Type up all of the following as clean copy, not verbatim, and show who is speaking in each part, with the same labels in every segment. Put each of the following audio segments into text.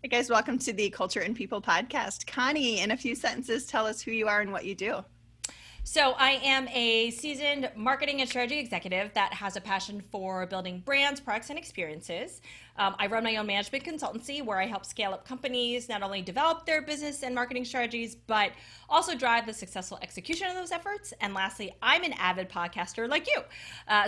Speaker 1: Hey guys, welcome to the Culture and People podcast. Connie, in a few sentences, tell us who you are and what you do.
Speaker 2: So, I am a seasoned marketing and strategy executive that has a passion for building brands, products, and experiences. I run my own management consultancy where I help scale up companies not only develop their business and marketing strategies, but also drive the successful execution of those efforts. And lastly, I'm an avid podcaster like you.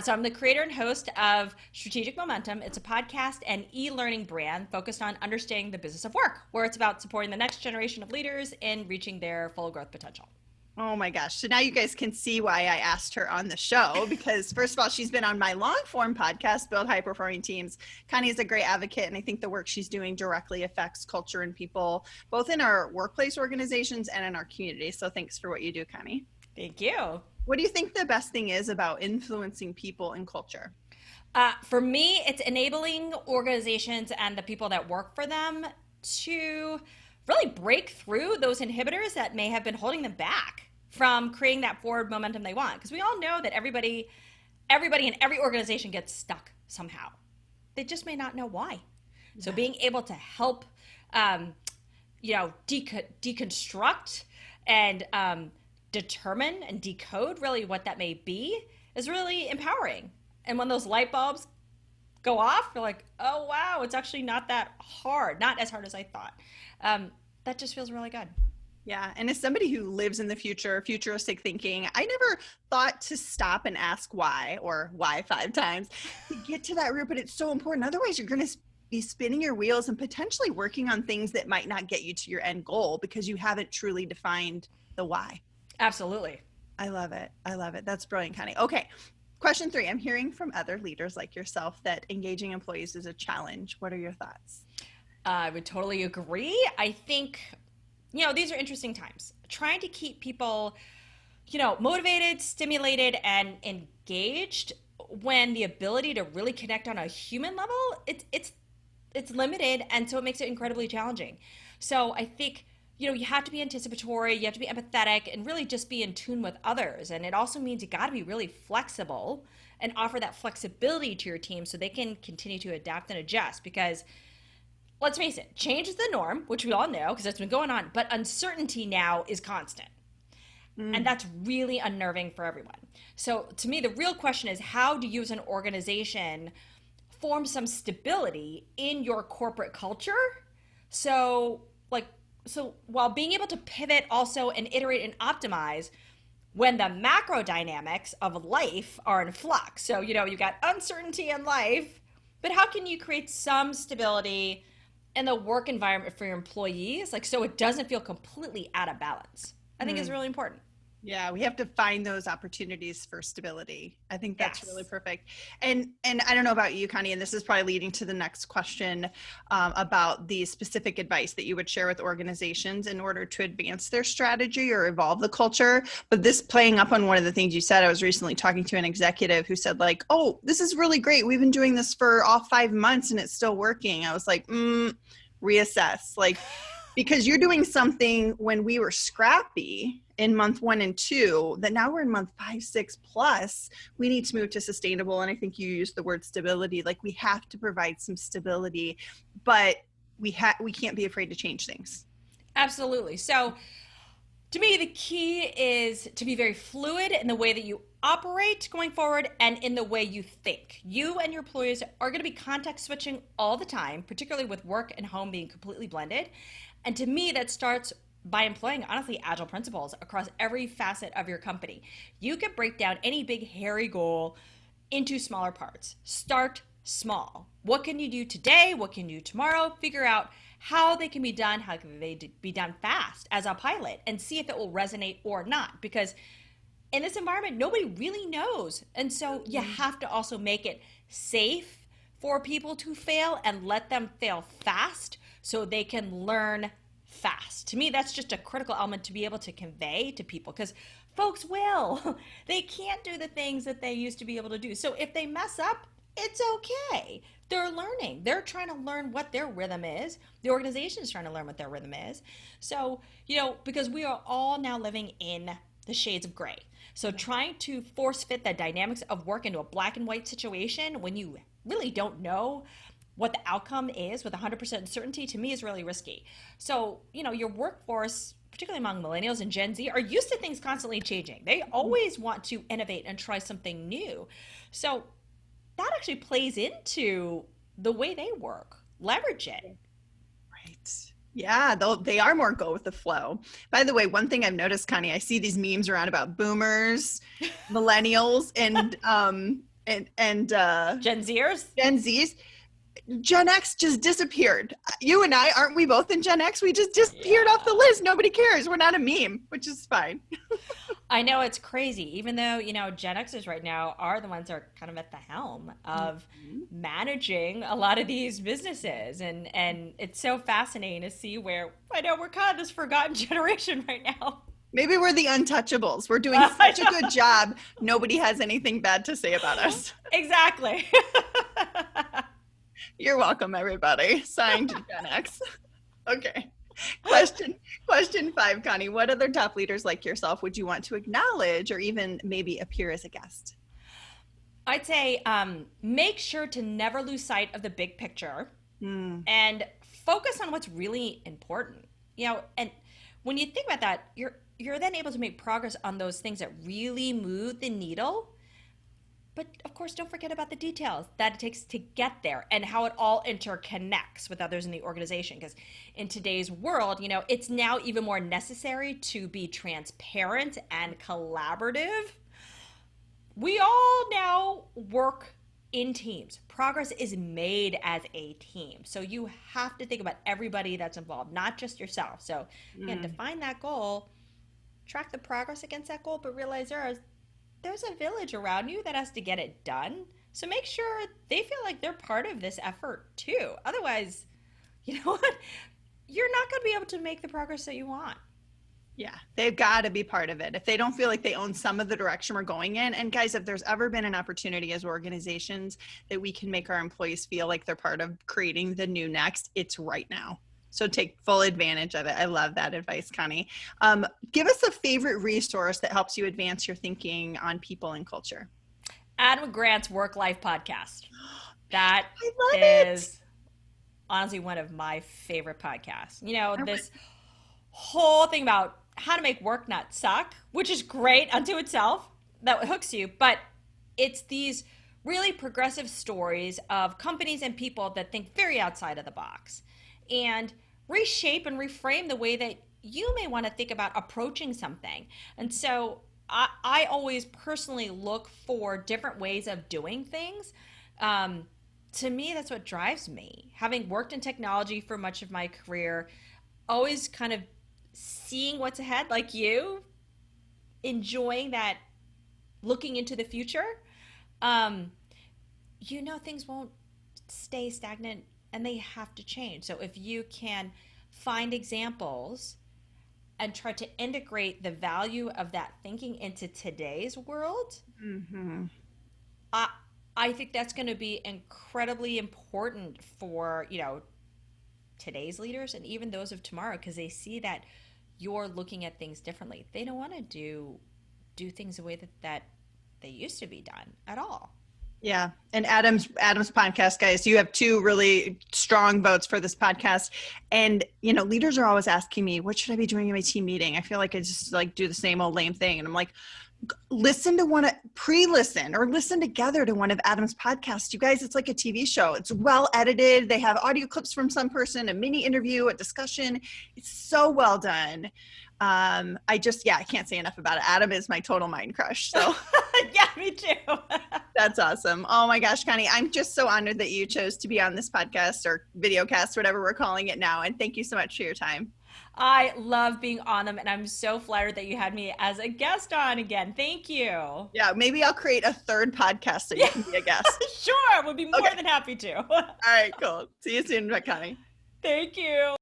Speaker 2: So, I'm the creator and host of Strategic Momentum. It's a podcast and e learning brand focused on understanding the business of work, where it's about supporting the next generation of leaders in reaching their full growth potential.
Speaker 1: Oh my gosh. So now you guys can see why I asked her on the show because, first of all, she's been on my long form podcast, Build High Performing Teams. Connie is a great advocate, and I think the work she's doing directly affects culture and people, both in our workplace organizations and in our community. So thanks for what you do, Connie.
Speaker 2: Thank you.
Speaker 1: What do you think the best thing is about influencing people and culture?
Speaker 2: For me, it's enabling organizations and the people that work for them to really break through those inhibitors that may have been holding them back from creating that forward momentum they want. Because we all know that everybody in every organization gets stuck somehow. They just may not know why. So being able to help, deconstruct and determine and decode really what that may be is really empowering. And when those light bulbs go off, you're like, oh, wow, it's actually not that hard, not as hard as I thought. That just feels really good.
Speaker 1: Yeah. And as somebody who lives in the future, futuristic thinking, I never thought to stop and ask why or why 5 times to get to that root, but it's so important. Otherwise, you're going to be spinning your wheels and potentially working on things that might not get you to your end goal because you haven't truly defined the why.
Speaker 2: Absolutely.
Speaker 1: I love it. I love it. That's brilliant, Connie. Okay. Question 3. I'm hearing from other leaders like yourself that engaging employees is a challenge. What are your thoughts?
Speaker 2: I would totally agree. I think, these are interesting times. Trying to keep people, motivated, stimulated, and engaged when the ability to really connect on a human level, it's limited, and so it makes it incredibly challenging. So I think, you have to be anticipatory, you have to be empathetic, and really just be in tune with others. And it also means you got to be really flexible and offer that flexibility to your team so they can continue to adapt and adjust. Because let's face it, change is the norm, which we all know because it's been going on, but uncertainty now is constant. And that's really unnerving for everyone. So to me, the real question is, how do you as an organization form some stability in your corporate culture? So while being able to pivot also and iterate and optimize when the macro dynamics of life are in flux. So, you've got uncertainty in life, but how can you create some stability in the work environment for your employees, so it doesn't feel completely out of balance? I think is really important.
Speaker 1: Yeah, we have to find those opportunities for stability. I think that's really
Speaker 2: Yes.
Speaker 1: perfect. And I don't know about you, Connie, and this is probably leading to the next question about the specific advice that you would share with organizations in order to advance their strategy or evolve the culture. But this playing up on one of the things you said, I was recently talking to an executive who said oh, this is really great. We've been doing this for all 5 months and it's still working. I was like, reassess. Because you're doing something when we were scrappy in month 1 and 2 that now we're in month 5, 6 plus, we need to move to sustainable. And I think you used the word stability. We have to provide some stability, but we can't be afraid to change things.
Speaker 2: Absolutely. So to me, the key is to be very fluid in the way that you operate going forward and in the way you think. You and your employees are going to be context switching all the time, particularly with work and home being completely blended. And to me, that starts by employing, honestly, agile principles across every facet of your company. You can break down any big, hairy goal into smaller parts. Start small. What can you do today? What can you do tomorrow? Figure out how they can be done, how can they be done fast as a pilot, and see if it will resonate or not. Because in this environment, nobody really knows. And so you have to also make it safe for people to fail and let them fail fast so they can learn fast. To me, that's just a critical element to be able to convey to people, because folks will. They can't do the things that they used to be able to do. So if they mess up, it's okay. They're learning. They're trying to learn what their rhythm is. The organization is trying to learn what their rhythm is. So, because we are all now living in the shades of gray. So trying to force fit the dynamics of work into a black and white situation when you really don't know what the outcome is with 100% certainty, to me, is really risky. So, your workforce, particularly among millennials and Gen Z, are used to things constantly changing. They always want to innovate and try something new. So that actually plays into the way they work. Leverage it.
Speaker 1: Right. Yeah, they are more go with the flow. By the way, one thing I've noticed, Connie, I see these memes around about boomers, millennials, and
Speaker 2: Gen Zers?
Speaker 1: Gen Zs. Gen X just disappeared. You and I, aren't we both in Gen X? We just disappeared off the list. Nobody cares. We're not a meme, which is fine.
Speaker 2: I know, it's crazy, even though, Gen Xers right now are the ones that are kind of at the helm of managing a lot of these businesses. And it's so fascinating to see where, I know, we're kind of this forgotten generation right now.
Speaker 1: Maybe we're the untouchables. We're doing such a good job. Nobody has anything bad to say about us.
Speaker 2: Exactly.
Speaker 1: You're welcome, everybody. Signed Gen X. Okay. Question 5, Connie. What other top leaders like yourself would you want to acknowledge or even maybe appear as a guest?
Speaker 2: I'd say make sure to never lose sight of the big picture and focus on what's really important. And when you think about that, you're then able to make progress on those things that really move the needle. But of course, don't forget about the details that it takes to get there and how it all interconnects with others in the organization. Because in today's world, it's now even more necessary to be transparent and collaborative. We all now work in teams. Progress is made as a team. So you have to think about everybody that's involved, not just yourself. So again, define that goal, track the progress against that goal, but realize there's a village around you that has to get it done. So make sure they feel like they're part of this effort too. Otherwise, you know what? You're not going to be able to make the progress that you want.
Speaker 1: Yeah, they've got to be part of it. If they don't feel like they own some of the direction we're going in, and guys, if there's ever been an opportunity as organizations that we can make our employees feel like they're part of creating the new next, it's right now. So take full advantage of it. I love that advice, Connie. Give us a favorite resource that helps you advance your thinking on people and culture.
Speaker 2: Adam Grant's Work-Life podcast. That
Speaker 1: I love
Speaker 2: is honestly one of my favorite podcasts. This whole thing about how to make work not suck, which is great unto itself, that hooks you, but it's these really progressive stories of companies and people that think very outside of the box and reshape and reframe the way that you may want to think about approaching something. And so I always personally look for different ways of doing things. To me, that's what drives me. Having worked in technology for much of my career, always kind of seeing what's ahead, like you, enjoying that, looking into the future. Things won't stay stagnant and they have to change. So if you can find examples and try to integrate the value of that thinking into today's world, I think that's going to be incredibly important for, today's leaders and even those of tomorrow, because they see that you're looking at things differently. They don't want to do things the way that they used to be done at all.
Speaker 1: Yeah. And Adam's podcast, guys, you have 2 really strong votes for this podcast. And, leaders are always asking me, what should I be doing in my team meeting? I feel like I just do the same old lame thing. And I'm like, listen to pre-listen or listen together to one of Adam's podcasts. You guys, it's like a TV show. It's well edited. They have audio clips from some person, a mini interview, a discussion. It's so well done. I can't say enough about it. Adam is my total mind crush. So
Speaker 2: yeah, me too.
Speaker 1: That's awesome. Oh my gosh, Connie, I'm just so honored that you chose to be on this podcast or videocast, whatever we're calling it now. And thank you so much for your time.
Speaker 2: I love being on them, and I'm so flattered that you had me as a guest on again. Thank you.
Speaker 1: Yeah, maybe I'll create a 3rd podcast so you can be a guest.
Speaker 2: Sure, would be more than happy to.
Speaker 1: All right, cool. See you soon, Connie.
Speaker 2: Thank you.